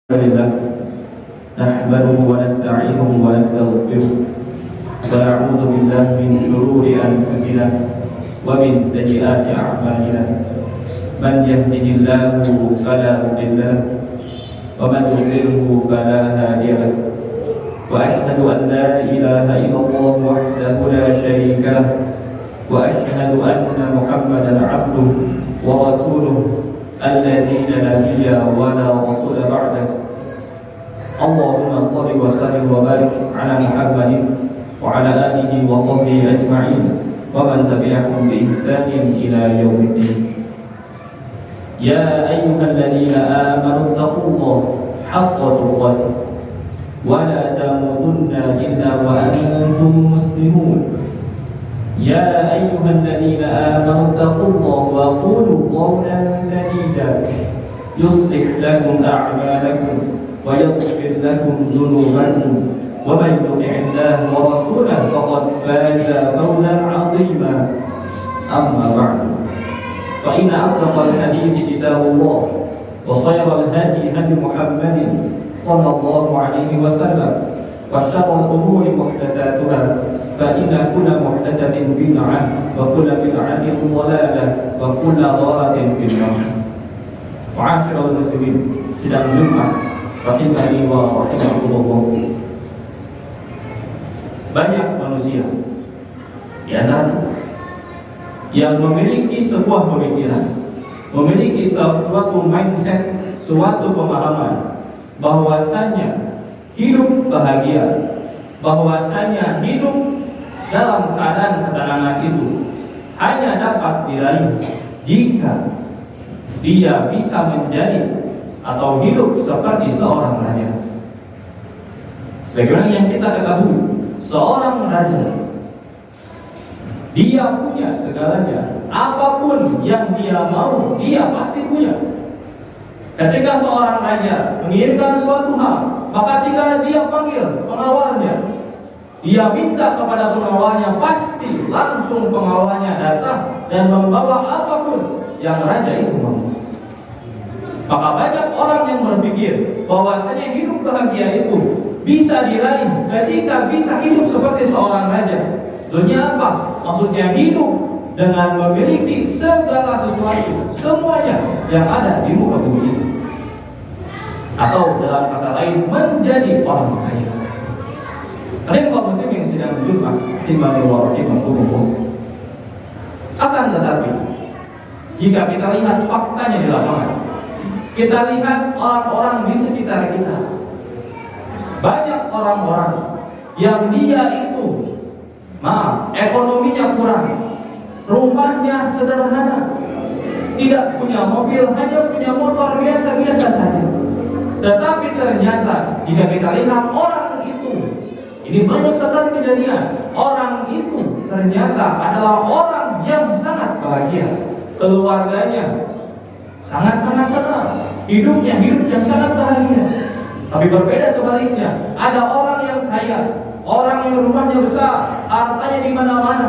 لله نحمده ونستعينه ونستغفره ونعوذ بالله من شرور أنفسنا ومن سيئات أعمالنا من يهده الله فلا مضل له ومن يضلله فلا هادي له وأشهد أن لا إله إلا الله وحده لا شريك له وأشهد أن محمدا عبده ورسوله الذي لا نبي ولا رسول بعده اللهم صل وسلم وبارك على محمد وعلى آله وصحبه أجمعين ومن تبعهم بإحسان إلى يوم الدين. يا أيها الذين آمنوا اتقوا الله حق تقاته ولا تموتن إلا وأنتم مسلمون. يا أيها الذين آمنوا اتقوا الله وقولوا قولا سديدا يصلح لكم أعمالكم ويغفر لكم ذنوبكم ومن يطع الله ورسوله فقد فاز فوزا عظيما. أما بعد فإن أصدق الحديث كتاب الله وخير الهدي هدي محمد صلى الله عليه وسلم وشر الأمور محدثاتها فإن كل محدثة بدعة وكل بدعة ضلالة وكل ضلالة في النار. Ma'asyiral muslimin, sidang Jumat rahimani wa rahimakumullah. Banyak manusia di antara yang memiliki sebuah pemikiran, memiliki suatu mindset, suatu pemahaman bahwasanya hidup bahagia, bahwasanya hidup dalam keadaan ketenangan itu hanya dapat diraih jika dia bisa menjadi atau hidup seperti seorang raja. Sebagaimana yang kita ketahui, seorang raja dia punya segalanya, apapun yang dia mau dia pasti punya. Ketika seorang raja menginginkan suatu hal, maka tinggal dia panggil pengawalnya, dia minta kepada pengawalnya, pasti langsung pengawalnya datang dan membawa apapun yang raja itu mau. Maka banyak orang yang berpikir bahwasanya hidup bahagia itu bisa diraih ketika bisa hidup seperti seorang raja. Maksudnya apa? Maksudnya hidup dengan memiliki segala sesuatu, semuanya yang ada di muka bumi ini. Atau dalam kata lain, menjadi orang kaya. Ada kaum muslimin yang sedang berjumpa timbangi warahimahumullah. Akan tetapi, jika kita lihat faktanya di lapangan, kita lihat orang-orang di sekitar kita, banyak orang-orang yang dia itu, ekonominya kurang, rumahnya sederhana, tidak punya mobil, hanya punya motor biasa-biasa saja. Tetapi ternyata jika kita lihat orang itu, ini banyak sekali kejadian, orang itu ternyata adalah orang yang sangat bahagia, keluarganya sangat-sangat tenang, hidupnya hidup yang sangat bahagia. Tapi berbeda sebaliknya, ada orang yang kaya, orang yang rumahnya besar, hartanya di mana-mana,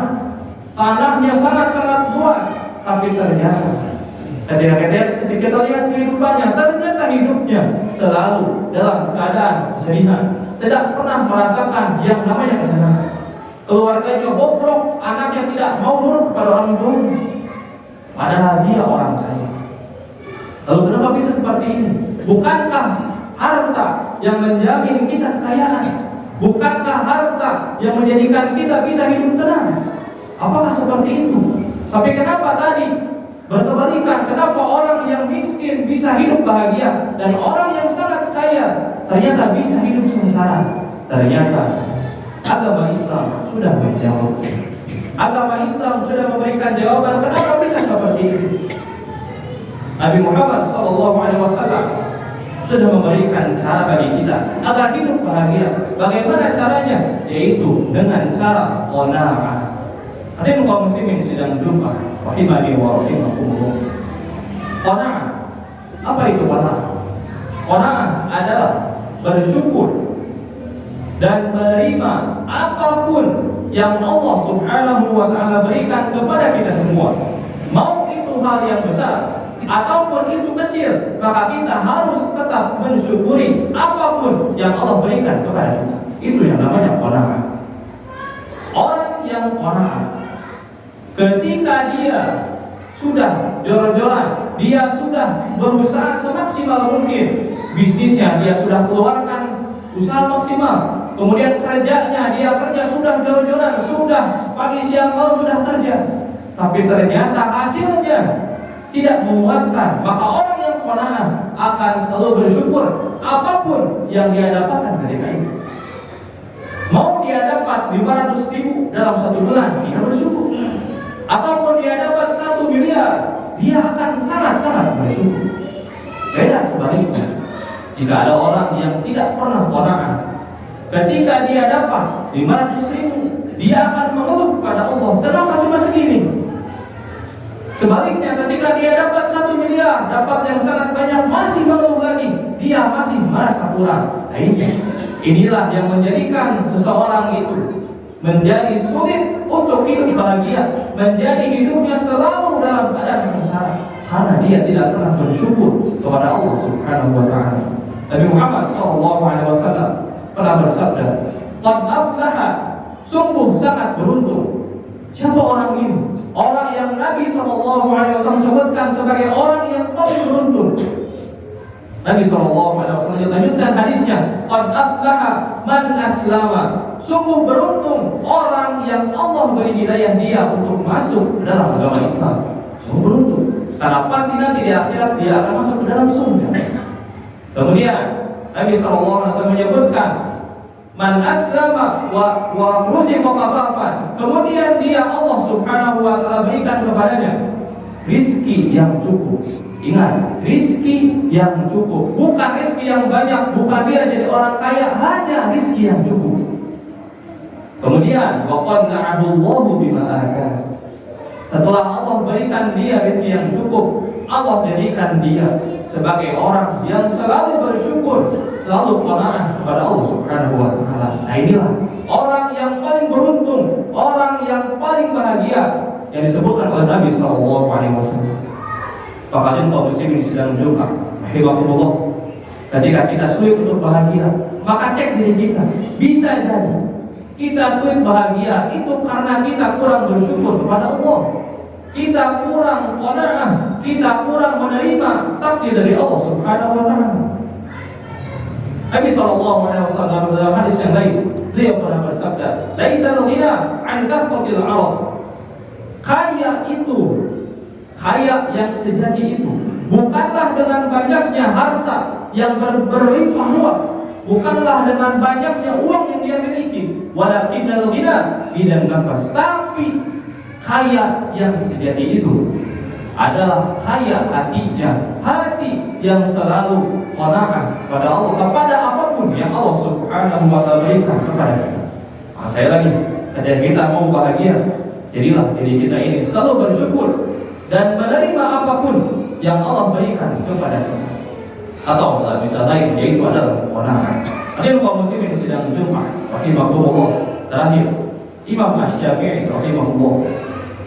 tanahnya sangat-sangat luas, tapi ternyata ketika kita lihat kehidupannya, ternyata hidupnya selalu dalam keadaan kesedihan, tidak pernah merasakan yang namanya kesenangan. Keluarganya bobrok, anaknya tidak mau nurut kepada orang tuanya, padahal dia orang kaya. Lalu kenapa bisa seperti ini? Bukankah harta yang menjamin kita kekayaan? Bukankah harta yang menjadikan kita bisa hidup tenang? Apakah seperti itu? Tapi kenapa tadi berkebalikan? Kenapa orang yang miskin bisa hidup bahagia dan orang yang sangat kaya ternyata bisa hidup sengsara? Ternyata agama Islam sudah menjawab. Agama Islam sudah memberikan jawaban kenapa bisa seperti itu. Nabi Muhammad SAW sudah memberikan cara bagi kita agar hidup bahagia. Bagaimana caranya? Yaitu dengan cara qanaah. Hadirin kaum muslimin sedang jumpa rahimani wa rahimakumullah. Qanaah. Apa itu qanaah? Qanaah adalah bersyukur dan menerima apapun yang Allah Subhanahu wa taala berikan kepada kita semua. Mau itu hal yang besar, ataupun itu kecil, maka kita harus tetap mensyukuri apapun yang Allah berikan kepada kita. Itu yang namanya qanaah. Orang yang qanaah, ketika dia sudah jor-joran, dia sudah berusaha semaksimal mungkin, bisnisnya dia sudah keluarkan usaha maksimal, kemudian kerjanya dia kerja sudah jor-joran, sudah pagi siang malam sudah kerja, tapi ternyata hasilnya tidak memuaskan, maka orang yang qanaah akan selalu bersyukur apapun yang dia dapatkan ketika itu. Mau dia dapat 500.000 dalam 1 bulan, dia bersyukur. Ataupun dia dapat 1 miliar, dia akan sangat-sangat bersyukur. Beda sebaliknya, jika ada orang yang tidak pernah qanaah, ketika dia dapat 500.000, dia akan mengeluh kepada Allah, kenapa cuma segini? Sebaliknya, ketika dia dapat 1 miliar, dapat yang sangat banyak, masih mengeluh lagi, dia masih merasa kurang. Nah, inilah yang menjadikan seseorang itu menjadi sulit untuk hidup bahagia, menjadi hidupnya selalu dalam keadaan sengsara, karena dia tidak pernah bersyukur kepada Allah Subhanahu wa Ta'ala. Nabi Muhammad SAW pernah bersabda, "Qad aflaha," sungguh sangat beruntung. Siapa orang ini? Orang yang Nabi SAW sebutkan sebagai orang yang paling beruntung. Nabi SAW melanjutkan hadisnya, "Qad aflaha man aslama." Sungguh beruntung orang yang Allah beri hidayah dia untuk masuk ke dalam agama Islam. Sungguh beruntung, karena pasti nanti di akhirat dia akan masuk ke dalam surga. Kemudian Nabi SAW menyebutkan, "Man aslama wa ruziqa kafafan." Kemudian dia Allah Subhanahu wa Ta'ala berikan kepadanya rizki yang cukup. Ingat, rizki yang cukup, bukan rizki yang banyak, bukan dia jadi orang kaya, hanya rizki yang cukup. Kemudian waqad na'ahullahu bima ataahu. Setelah Allah berikan dia rizki yang cukup, Allah jadikan dia sebagai orang yang selalu bersyukur, selalu qanaah kepada Allah Subhanahu wa Ta'ala. Nah, inilah orang yang paling beruntung, orang yang paling bahagia yang disebutkan oleh Nabi SAW. Bahkan kaum muslimin sedang Jumat, rahimahumullah, ketika kita sulit untuk bahagia, maka cek diri kita. Bisa jadi kita sulit bahagia itu karena kita kurang bersyukur kepada Allah, kita kurang qanaah, kita kurang menerima takdir dari Allah Subhanahu wa Ta'ala. Nabi SAW dalam hadis yang lain, beliau pernah bersabda, "Laisal ghina 'an kasratil 'arad." Kaya itu, kaya yang sejati itu bukanlah dengan banyaknya harta yang berlimpah ruah, bukanlah dengan banyaknya uang yang dia miliki, walakinnal ghina bidan nafas. Tapi kaya yang sejati itu adalah kaya hatinya, hati yang selalu qanaah pada Allah, kepada apapun yang Allah Subhanahu wa Ta'ala berikan kepada kita. Nah, saya lagi, ketika kita mau bahagia, jadilah diri kita ini selalu bersyukur dan menerima apapun yang Allah berikan kepada kita. Atau dalam istilah lain, yaitu adalah qanaah. Hadirin kaum muslimin sidang Jumat, rahimahullah. Terakhir, Imam Asy-Syafi'i rahimahullah,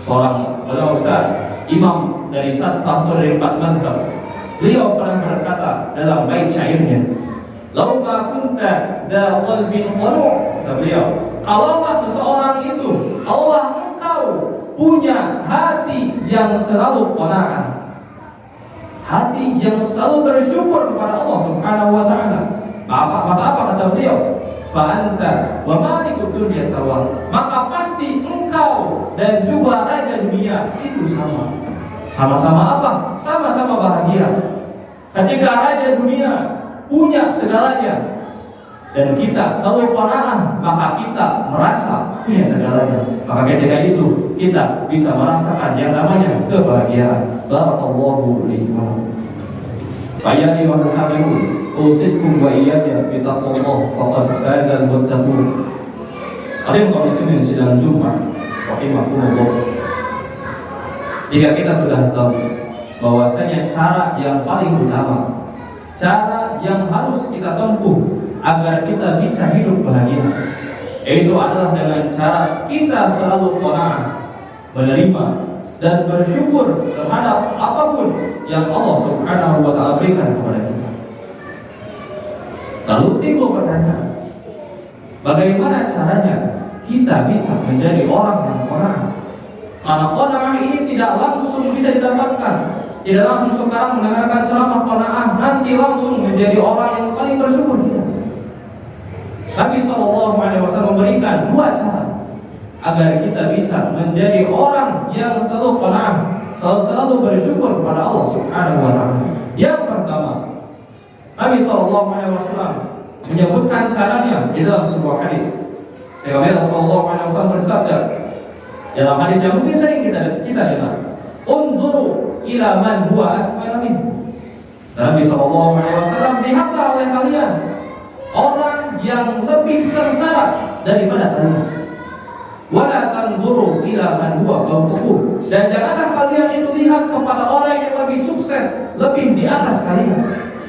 seorang ulama besar, imam dari satu dari 4 mazhab. Beliau pernah berkata dalam bait syairnya, "Lau ma kunta dza qalbin qanu'," kata beliau, kalaulah seseorang itu, Allah engkau punya hati yang selalu qanaah, hati yang selalu bersyukur kepada Allah Subhanahu wa Ta'ala, maka apa kata beliau? Fa anta wa malikud dunya sawa. Maka pasti engkau dan juga raja dunia itu sama. Sama-sama apa? Sama-sama bahagia. Ketika raja dunia punya segalanya dan kita selalu qanaah, maka kita merasa punya segalanya. Maka ketika itu kita bisa merasakan yang namanya kebahagiaan. Barakallahu li wa lakum. Ayani wa hadirin, usikum wa iyaya bi taqwallah faqad fazal muttaqun. Hadirin kaum muslimin sidang Jumat, rahimahumullah. Jika kita sudah tahu bahwasanya cara yang paling utama, cara yang harus kita tempuh agar kita bisa hidup bahagia, yaitu adalah dengan cara kita selalu qanaah, menerima dan bersyukur terhadap apapun yang Allah Subhanahu wa Ta'ala berikan kepada kita. Lalu timbul pertanyaan, bagaimana caranya kita bisa menjadi orang yang qanaah? Karena qanaah ini tidak langsung bisa didapatkan. Tidak langsung sekarang mendengarkan ceramah qanaah nanti langsung menjadi orang yang paling bersyukur. Tidak. Nabi SAW memberikan dua cara agar kita bisa menjadi orang yang selalu qanaah, selalu bersyukur kepada Allah Subhanahu wa Ta'ala. Yang pertama, Nabi SAW menyebutkan caranya di dalam sebuah hadis. Rasulullah SAW bersabda dalam hadis yang mungkin sering kita dengar, "Unzuru ila man huwa asfala minkum." Nabi SAW, lihatlah oleh kalian orang yang lebih sengsara daripada kalian. Wala tanzuru ila man huwa fawqakum. Dan janganlah kalian itu lihat kepada orang yang lebih sukses, lebih di atas kalian.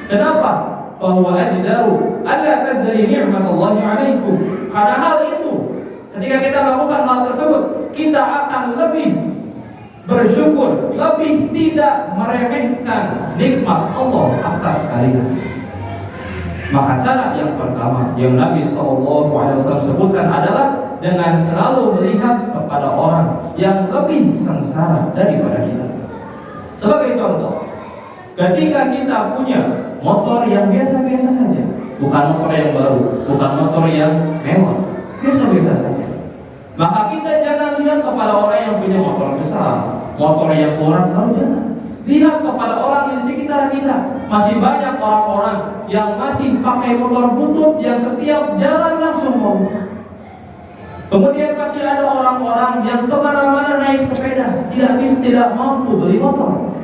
Kenapa? Fahuwa ajdaru alla tazdari ni'matallahi 'alaikum. Karena hal itu, ketika kita melakukan hal tersebut, kita akan lebih bersyukur, lebih tidak meremehkan nikmat Allah atas kalian. Maka cara yang pertama yang Nabi SAW sebutkan adalah dengan selalu melihat kepada orang yang lebih sengsara daripada kita. Sebagai contoh, ketika kita punya motor yang biasa-biasa saja, bukan motor yang baru, bukan motor yang mewah, biasa-biasa saja, maka kita jangan lihat kepada orang yang punya motor besar, motor yang orang baru, jangan. Lihat kepada orang yang di sekitar kita. Masih banyak orang-orang yang masih pakai motor butut yang setiap jalan langsung mau. Kemudian masih ada orang-orang yang kemana-mana naik sepeda, tidak mampu beli motor.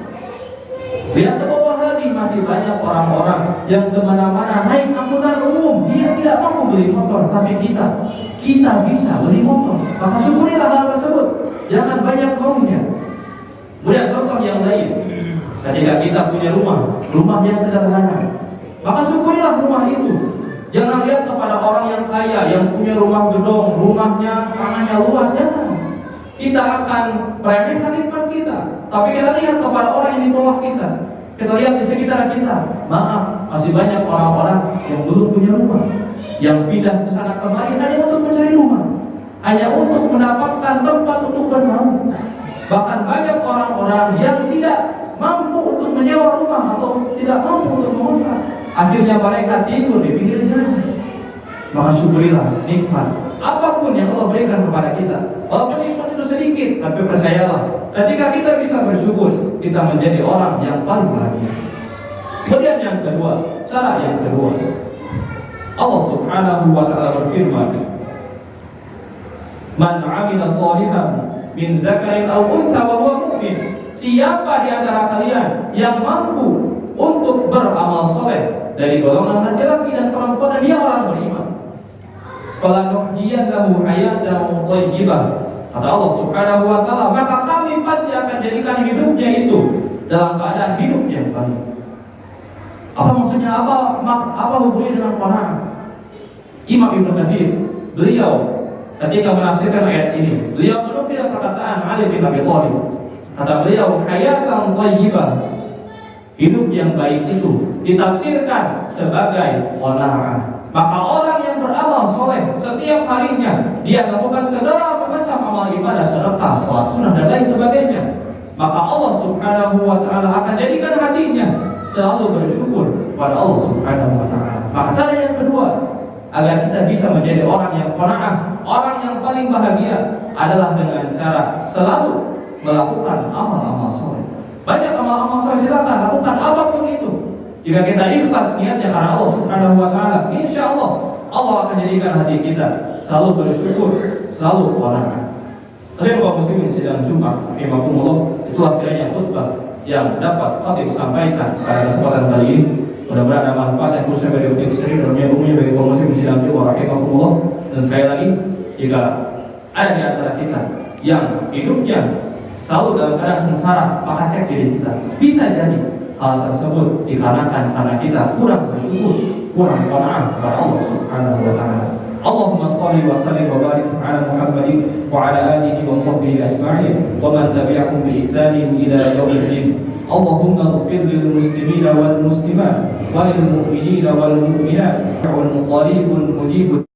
Lihat ke bawah lagi, masih banyak orang-orang yang kemana-mana naik angkutan umum, dia tidak mampu beli motor, tapi kita bisa beli motor. Maka syukurilah hal tersebut, jangan banyak maunya. Kemudian contoh yang lain, ketika kita punya rumah yang sederhana, maka syukurilah rumah itu. Jangan lihat kepada orang yang kaya, yang punya rumah gedong, rumahnya, tangannya luas, jangan. Kita akan meremehkan nikmat kita. Tapi kita lihat kepada orang yang di bawah kita. Kita lihat di sekitar kita. Maaf, masih banyak orang-orang yang belum punya rumah, yang pindah ke sana kemari hanya untuk mencari rumah, hanya untuk mendapatkan tempat untuk bernaung. Bahkan banyak orang-orang yang tidak mampu untuk menyewa rumah atau tidak mampu untuk mengontrak. Akhirnya mereka tidur di pinggir jalan. Maka syukurilah nikmat apapun yang Allah berikan kepada kita. Walaupun nikmat itu sedikit, tapi percayalah, ketika kita bisa bersyukur, kita menjadi orang yang paling bahagia. Kemudian yang kedua, cara yang kedua, Allah Subhanahu wa Ta'ala berfirman, "Man 'amila shalihan min dzakarin aw untha wa huwa mu'min." Siapa di antara kalian yang mampu untuk beramal soleh dari golongan laki-laki dan perempuan dan dia orang beriman, falanuhyiyannahu hayatan thayyibah. Kata Allah Subhanahu wa Ta'ala, maka kami pasti akan jadikan hidupnya itu dalam keadaan hidup yang baik. Apa maksudnya? Apa hubungannya dengan qanaah? Imam Ibnu Katsir, beliau ketika menafsirkan ayat ini, beliau menukil perkataan Ali bin Abi Thalib. Kata beliau, hayatan thayyibah, hidup yang baik itu ditafsirkan sebagai qanaah. Maka orang yang beramal soleh setiap harinya, dia melakukan segala macam amal ibadah, sedekah, salat sunnah dan lain sebagainya, maka Allah Subhanahu wa Ta'ala akan jadikan hatinya selalu bersyukur kepada Allah Subhanahu wa Ta'ala. Maka cara yang kedua agar kita bisa menjadi orang yang qanaah, orang yang paling bahagia, adalah dengan cara selalu melakukan amal-amal soleh. Banyak amal-amal soleh, silakan lakukan apapun itu. Jika kita ikhlas niatnya karena Allah Subhanahu wa Ta'ala, insya Allah akan jadikan hati kita selalu bersyukur, selalu qanaah. Tapi kaum muslimin sidang Jumat, rahimakumullah, itulah kiranya khutbah yang dapat khatib sampaikan pada kesempatan kali ini. Mudah-mudahan ada manfaat yang khususnya bagi umat muslimin dan umumnya bagi kaum muslimin sidang Jumat, rahimakumullah. Dan sekali lagi, jika ada di antara kita yang hidupnya selalu dalam keadaan sengsara, maka cek diri kita. Bisa jadi hal tersebut dikarenakan karena kita kurang bersyukur, kurang qanaah kepada Allah Subhanahu wa Ta'ala. Allahumma shalli wa sallim wa barik ala Muhammadin wa ala alihi wa sahbihi ajma'in wa man tabi'ahum bi ihsanin ila yaumil din. Allahumma ighfir lil muslimina wal muslimat wal mu'minina wal mu'minat wal qaribun mujibun